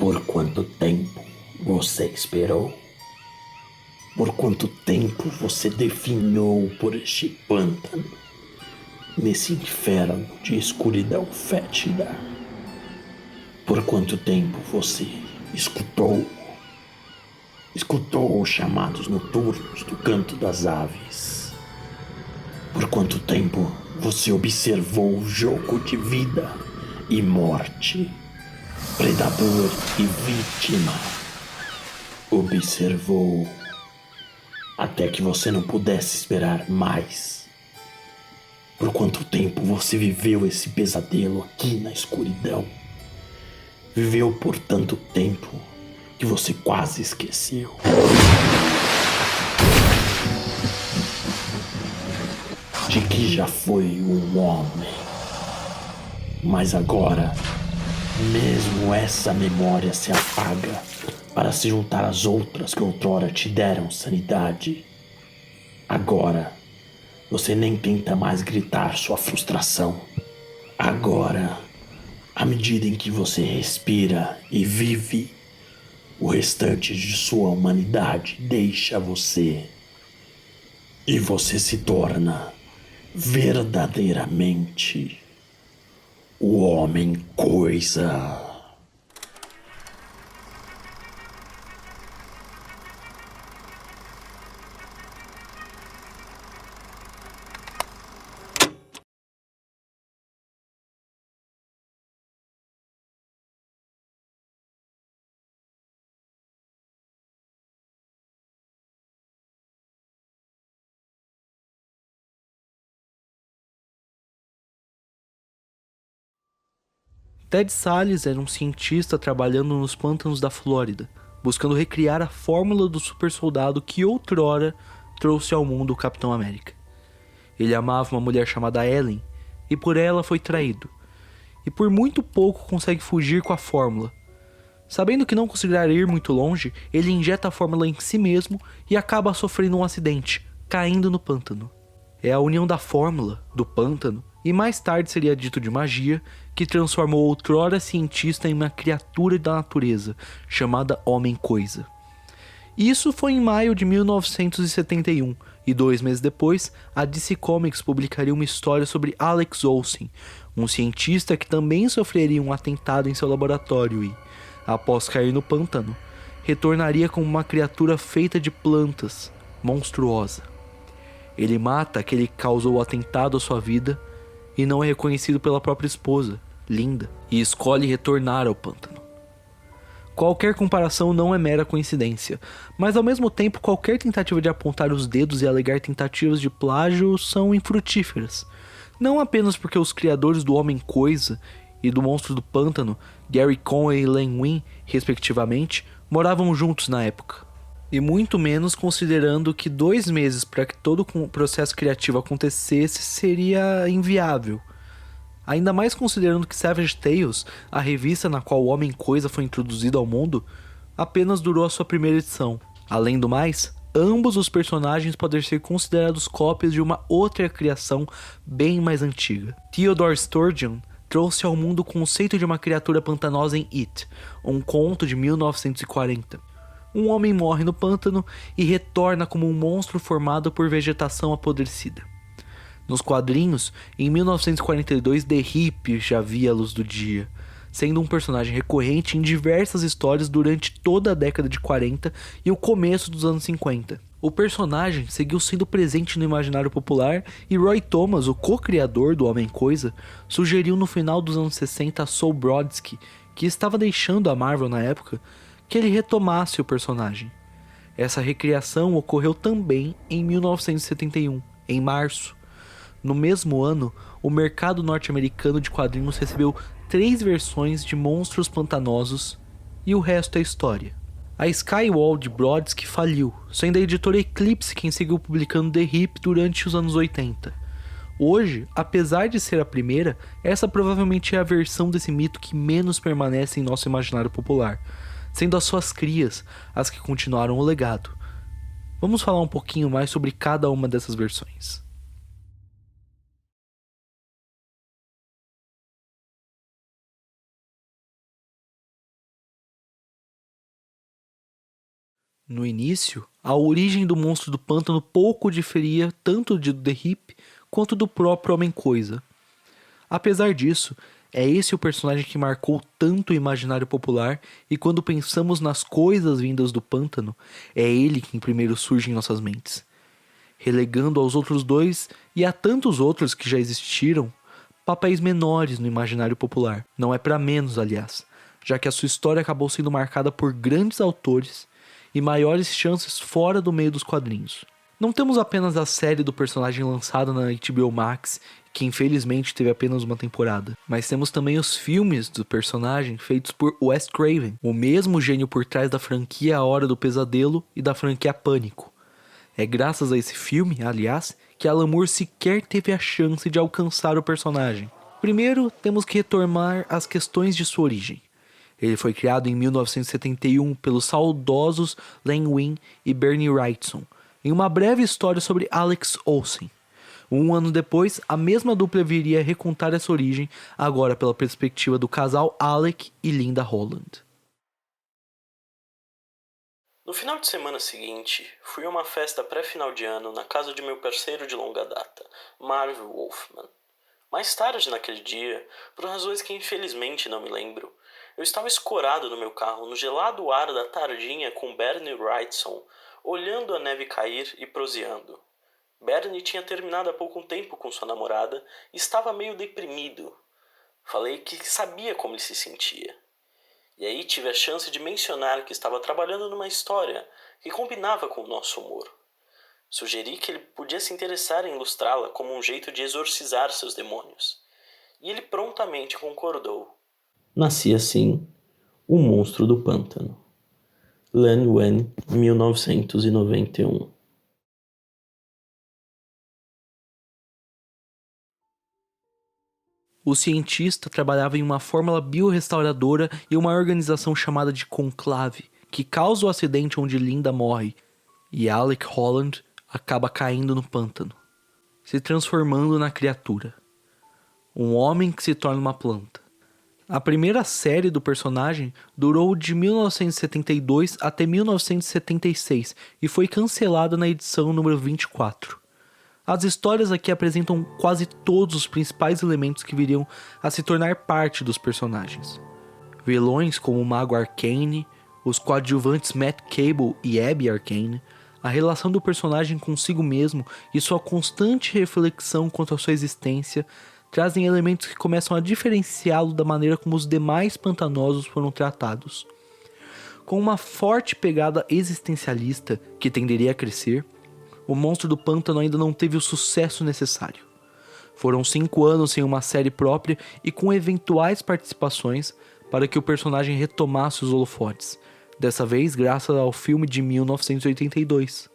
Por quanto tempo você esperou? Por quanto tempo você definhou por este pântano, nesse inferno de escuridão fétida? Por quanto tempo você escutou os chamados noturnos do canto das aves? Por quanto tempo você observou o jogo de vida e morte, predador e vítima? Observou até que você não pudesse esperar mais. Por quanto tempo você viveu esse pesadelo aqui na escuridão? Viveu por tanto tempo que você quase esqueceu. De que já foi um homem. Mas agora, mesmo essa memória se apaga para se juntar às outras que outrora te deram sanidade. Agora, você nem tenta mais gritar sua frustração. Agora, à medida em que você respira e vive, o restante de sua humanidade deixa você. E você se torna verdadeiramente o Homem-Coisa. Ted Salles era um cientista trabalhando nos pântanos da Flórida, buscando recriar a fórmula do supersoldado que outrora trouxe ao mundo o Capitão América. Ele amava uma mulher chamada Ellen, e por ela foi traído. E por muito pouco consegue fugir com a fórmula. Sabendo que não conseguirá ir muito longe, ele injeta a fórmula em si mesmo e acaba sofrendo um acidente, caindo no pântano. É a união da fórmula, do pântano, e mais tarde seria dito de magia, que transformou outrora cientista em uma criatura da natureza, chamada Homem-Coisa. Isso foi em maio de 1971, e 2 meses depois, a DC Comics publicaria uma história sobre Alex Olsen, um cientista que também sofreria um atentado em seu laboratório e, após cair no pântano, retornaria como uma criatura feita de plantas, monstruosa. Ele mata aquele que causou o atentado à sua vida e não é reconhecido pela própria esposa, Linda, e escolhe retornar ao pântano. Qualquer comparação não é mera coincidência, mas ao mesmo tempo qualquer tentativa de apontar os dedos e alegar tentativas de plágio são infrutíferas. Não apenas porque os criadores do Homem-Coisa e do Monstro do Pântano, Gary Conway e Len Wein, respectivamente, moravam juntos na época. E muito menos considerando que 2 meses para que todo o processo criativo acontecesse seria inviável. Ainda mais considerando que Savage Tales, a revista na qual o Homem-Coisa foi introduzido ao mundo, apenas durou a sua primeira edição. Além do mais, ambos os personagens podem ser considerados cópias de uma outra criação bem mais antiga. Theodore Sturgeon trouxe ao mundo o conceito de uma criatura pantanosa em It, um conto de 1940. Um homem morre no pântano e retorna como um monstro formado por vegetação apodrecida. Nos quadrinhos, em 1942, The Hip já via a luz do dia, sendo um personagem recorrente em diversas histórias durante toda a década de 40 e o começo dos anos 50. O personagem seguiu sendo presente no imaginário popular e Roy Thomas, o co-criador do Homem-Coisa, sugeriu no final dos anos 60 a Saul Brodsky, que estava deixando a Marvel na época, que ele retomasse o personagem. Essa recriação ocorreu também em 1971, em março. No mesmo ano, o mercado norte-americano de quadrinhos recebeu 3 versões de Monstros Pantanosos e o resto é história. A Skywall de Brodsky faliu, sendo a editora Eclipse quem seguiu publicando The Hip durante os anos 80. Hoje, apesar de ser a primeira, essa provavelmente é a versão desse mito que menos permanece em nosso imaginário popular, sendo as suas crias as que continuaram o legado. Vamos falar um pouquinho mais sobre cada uma dessas versões. No início, a origem do monstro do pântano pouco diferia tanto de The Hip quanto do próprio Homem-Coisa. Apesar disso, é esse o personagem que marcou tanto o imaginário popular, e quando pensamos nas coisas vindas do pântano, é ele quem primeiro surge em nossas mentes. Relegando aos outros dois, e a tantos outros que já existiram, papéis menores no imaginário popular. Não é para menos, aliás, já que a sua história acabou sendo marcada por grandes autores e maiores chances fora do meio dos quadrinhos. Não temos apenas a série do personagem lançada na HBO Max, que infelizmente teve apenas uma temporada, mas temos também os filmes do personagem feitos por Wes Craven, o mesmo gênio por trás da franquia A Hora do Pesadelo e da franquia Pânico. É graças a esse filme, aliás, que Alan Moore sequer teve a chance de alcançar o personagem. Primeiro, temos que retomar as questões de sua origem. Ele foi criado em 1971 pelos saudosos Len Wein e Bernie Wrightson, em uma breve história sobre Alex Olsen. Um ano depois, a mesma dupla viria a recontar essa origem, agora pela perspectiva do casal Alec e Linda Holland. No final de semana seguinte, fui a uma festa pré-final de ano na casa de meu parceiro de longa data, Marv Wolfman. Mais tarde naquele dia, por razões que infelizmente não me lembro, eu estava escorado no meu carro no gelado ar da tardinha com Bernie Wrightson, olhando a neve cair e proseando. Bernie tinha terminado há pouco tempo com sua namorada e estava meio deprimido. Falei que sabia como ele se sentia. E aí tive a chance de mencionar que estava trabalhando numa história que combinava com o nosso humor. Sugeri que ele podia se interessar em ilustrá-la como um jeito de exorcizar seus demônios. E ele prontamente concordou. Nasci assim, O Monstro do Pântano. Len Wein, 1991. O cientista trabalhava em uma fórmula biorrestauradora e uma organização chamada de Conclave, que causa o acidente onde Linda morre e Alec Holland acaba caindo no pântano, se transformando na criatura. Um homem que se torna uma planta. A primeira série do personagem durou de 1972 até 1976 e foi cancelada na edição número 24. As histórias aqui apresentam quase todos os principais elementos que viriam a se tornar parte dos personagens. Vilões como o Mago Arcane, os coadjuvantes Matt Cable e Abby Arcane, a relação do personagem consigo mesmo e sua constante reflexão quanto à sua existência trazem elementos que começam a diferenciá-lo da maneira como os demais pantanosos foram tratados. Com uma forte pegada existencialista que tenderia a crescer, o Monstro do Pântano ainda não teve o sucesso necessário. Foram 5 anos sem uma série própria e com eventuais participações para que o personagem retomasse os holofotes, dessa vez graças ao filme de 1982.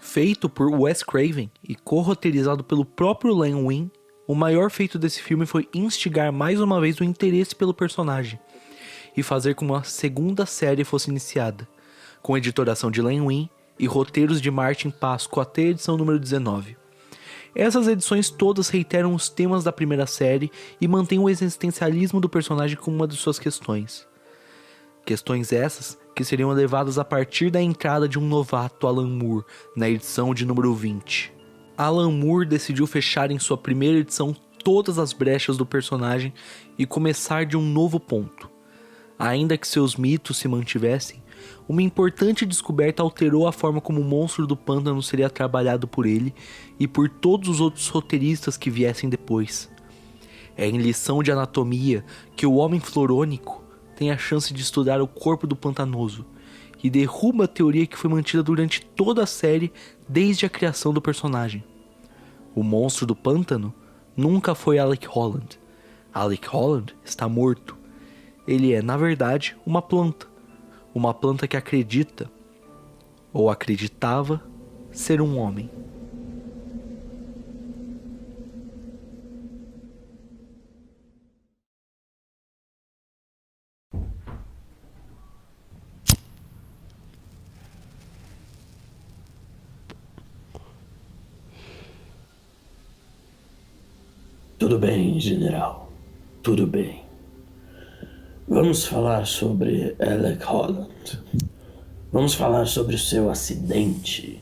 Feito por Wes Craven e co-roteirizado pelo próprio Len Wein, o maior feito desse filme foi instigar mais uma vez o interesse pelo personagem e fazer com que uma segunda série fosse iniciada, com editoração de Len Wein e roteiros de Martin Pasco até a edição número 19. Essas edições todas reiteram os temas da primeira série e mantêm o existencialismo do personagem como uma de suas questões. Questões essas que seriam levadas a partir da entrada de um novato, Alan Moore, na edição de número 20. Alan Moore decidiu fechar em sua primeira edição todas as brechas do personagem e começar de um novo ponto. Ainda que seus mitos se mantivessem, uma importante descoberta alterou a forma como o Monstro do Pântano seria trabalhado por ele e por todos os outros roteiristas que viessem depois. É em Lição de Anatomia que o Homem Florônico tem a chance de estudar o corpo do pantanoso e derruba a teoria que foi mantida durante toda a série desde a criação do personagem. O Monstro do Pântano nunca foi Alec Holland. Alec Holland está morto. Ele é, na verdade, uma planta. Uma planta que acredita, ou acreditava, ser um homem. Tudo bem, general. Tudo bem. Vamos falar sobre Alec Holland. Vamos falar sobre o seu acidente.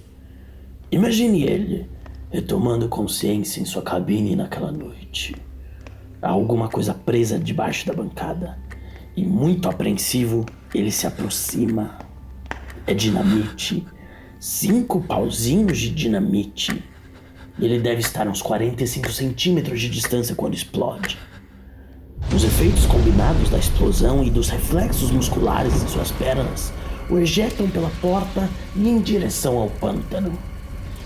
Imagine ele retomando consciência em sua cabine naquela noite. Há alguma coisa presa debaixo da bancada. E muito apreensivo, ele se aproxima. É dinamite. 5 pauzinhos de dinamite. Ele deve estar a uns 45 centímetros de distância quando explode. Os efeitos combinados da explosão e dos reflexos musculares em suas pernas o ejetam pela porta e em direção ao pântano.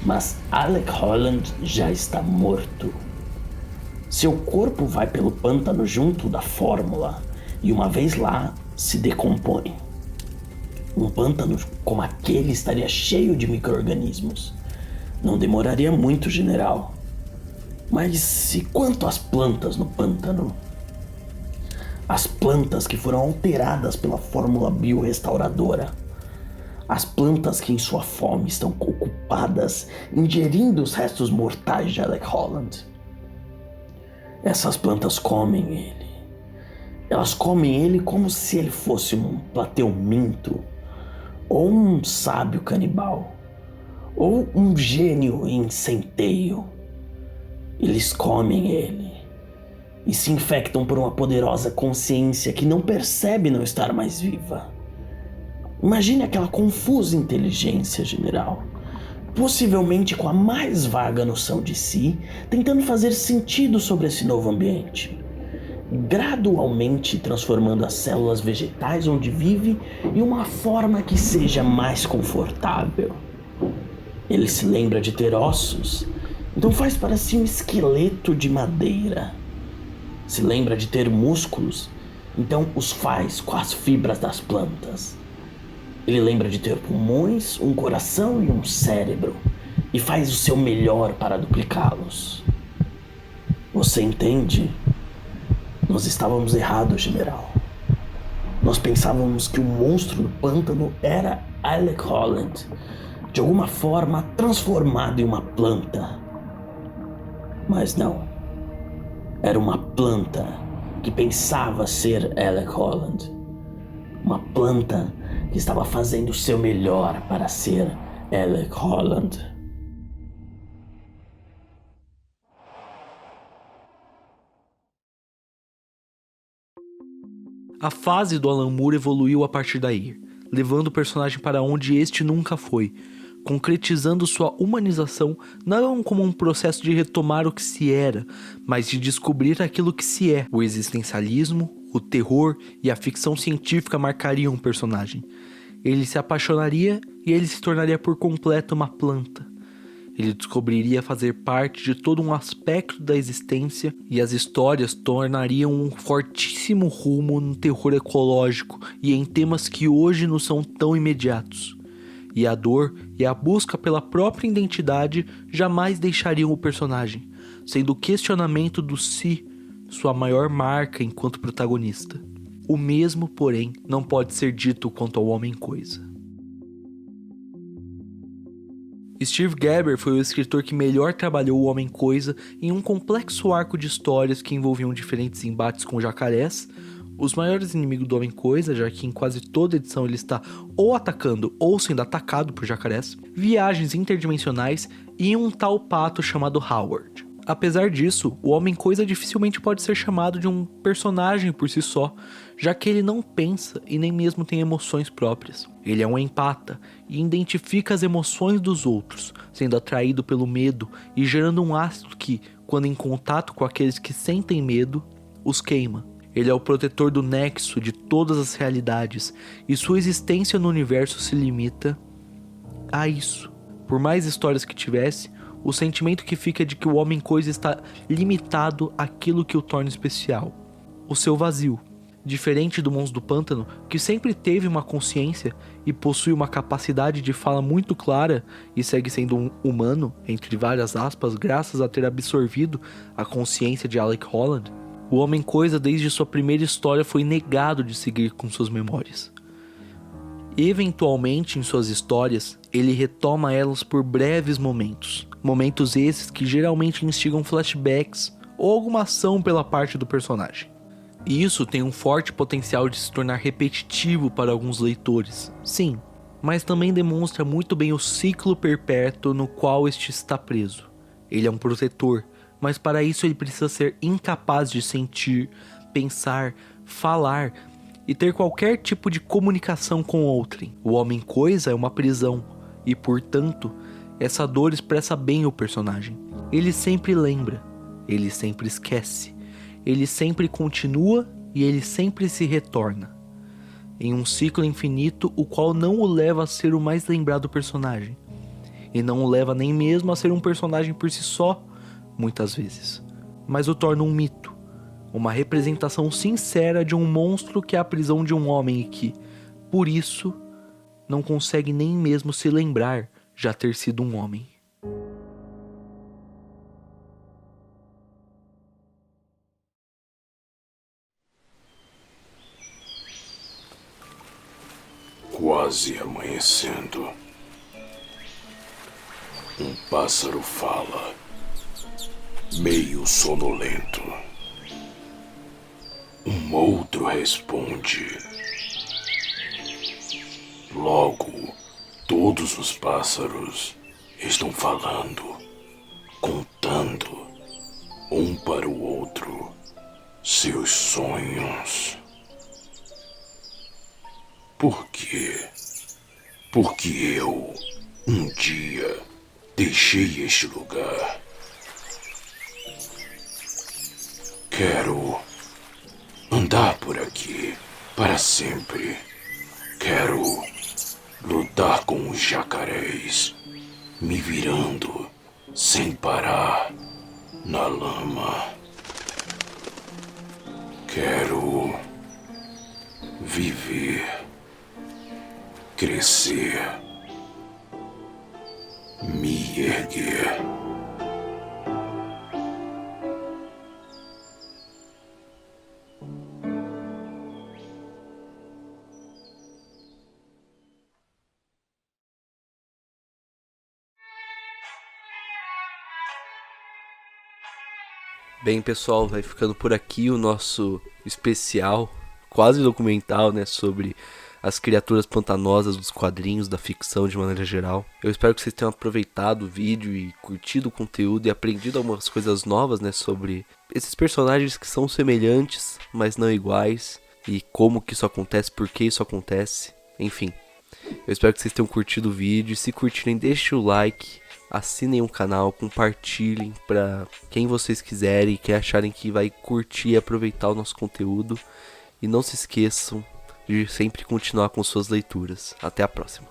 Mas Alec Holland já está morto. Seu corpo vai pelo pântano junto da fórmula e uma vez lá se decompõe. Um pântano como aquele estaria cheio de micro-organismos. Não demoraria muito, general. Mas e quanto às plantas no pântano? As plantas que foram alteradas pela fórmula biorrestauradora. As plantas que em sua fome estão ocupadas ingerindo os restos mortais de Alec Holland. Essas plantas comem ele. Elas comem ele como se ele fosse um plateuminto, ou um sábio canibal, ou um gênio em centeio. Eles comem ele e se infectam por uma poderosa consciência que não percebe não estar mais viva. Imagine aquela confusa inteligência, general, possivelmente com a mais vaga noção de si, tentando fazer sentido sobre esse novo ambiente, gradualmente transformando as células vegetais onde vive em uma forma que seja mais confortável. Ele se lembra de ter ossos, então faz para si um esqueleto de madeira. Se lembra de ter músculos, então os faz com as fibras das plantas. Ele lembra de ter pulmões, um coração e um cérebro, e faz o seu melhor para duplicá-los. Você entende? Nós estávamos errados, general. Nós pensávamos que o monstro do pântano era Alec Holland, de alguma forma transformado em uma planta. Mas não. Era uma planta que pensava ser Alec Holland. Uma planta que estava fazendo o seu melhor para ser Alec Holland. A fase do Alan Moore evoluiu a partir daí, levando o personagem para onde este nunca foi, concretizando sua humanização não como um processo de retomar o que se era, mas de descobrir aquilo que se é. O existencialismo, o terror e a ficção científica marcariam o personagem. Ele se apaixonaria e ele se tornaria por completo uma planta. Ele descobriria fazer parte de todo um aspecto da existência e as histórias tornariam um fortíssimo rumo no terror ecológico e em temas que hoje não são tão imediatos. E a dor e a busca pela própria identidade jamais deixariam o personagem, sendo o questionamento do si sua maior marca enquanto protagonista. O mesmo, porém, não pode ser dito quanto ao Homem-Coisa. Steve Gerber foi o escritor que melhor trabalhou o Homem-Coisa em um complexo arco de histórias que envolviam diferentes embates com jacarés, os maiores inimigos do Homem-Coisa, já que em quase toda edição ele está ou atacando ou sendo atacado por jacarés, viagens interdimensionais e um tal pato chamado Howard. Apesar disso, o Homem-Coisa dificilmente pode ser chamado de um personagem por si só, já que ele não pensa e nem mesmo tem emoções próprias. Ele é um empata e identifica as emoções dos outros, sendo atraído pelo medo e gerando um ácido que, quando em contato com aqueles que sentem medo, os queima. Ele é o protetor do nexo de todas as realidades e sua existência no universo se limita a isso. Por mais histórias que tivesse, o sentimento que fica é de que o Homem-Coisa está limitado àquilo que o torna especial, o seu vazio. Diferente do Monstro do Pântano, que sempre teve uma consciência e possui uma capacidade de fala muito clara e segue sendo um humano, entre várias aspas, graças a ter absorvido a consciência de Alec Holland, o Homem-Coisa desde sua primeira história foi negado de seguir com suas memórias. Eventualmente em suas histórias, ele retoma elas por breves momentos esses que geralmente instigam flashbacks ou alguma ação pela parte do personagem. E isso tem um forte potencial de se tornar repetitivo para alguns leitores, sim, mas também demonstra muito bem o ciclo perpétuo no qual este está preso. Ele é um protetor, mas para isso ele precisa ser incapaz de sentir, pensar, falar e ter qualquer tipo de comunicação com outrem. O homem-coisa é uma prisão e, portanto, essa dor expressa bem o personagem. Ele sempre lembra, ele sempre esquece, ele sempre continua e ele sempre se retorna. Em um ciclo infinito, o qual não o leva a ser o mais lembrado personagem. E não o leva nem mesmo a ser um personagem por si só, muitas vezes. Mas o torna um mito. Uma representação sincera de um monstro que é a prisão de um homem e que, por isso, não consegue nem mesmo se lembrar já ter sido um homem. Quase amanhecendo. Um pássaro fala, meio sonolento. Um outro responde. Logo, todos os pássaros estão falando, contando, um para o outro, seus sonhos. Por quê? Porque eu, um dia, deixei este lugar. Quero andar por aqui para sempre. Quero lutar com os jacarés, me virando sem parar na lama. Quero viver, crescer, me erguer. Bem, pessoal, vai ficando por aqui o nosso especial, quase documental, né, sobre as criaturas pantanosas dos quadrinhos, da ficção de maneira geral. Eu espero que vocês tenham aproveitado o vídeo e curtido o conteúdo e aprendido algumas coisas novas, né, sobre esses personagens que são semelhantes, mas não iguais, e como que isso acontece, por que isso acontece, enfim. Eu espero que vocês tenham curtido o vídeo, e se curtirem, deixem o like, assinem o canal, compartilhem para quem vocês quiserem, que acharem que vai curtir e aproveitar o nosso conteúdo. E não se esqueçam de sempre continuar com suas leituras. Até a próxima.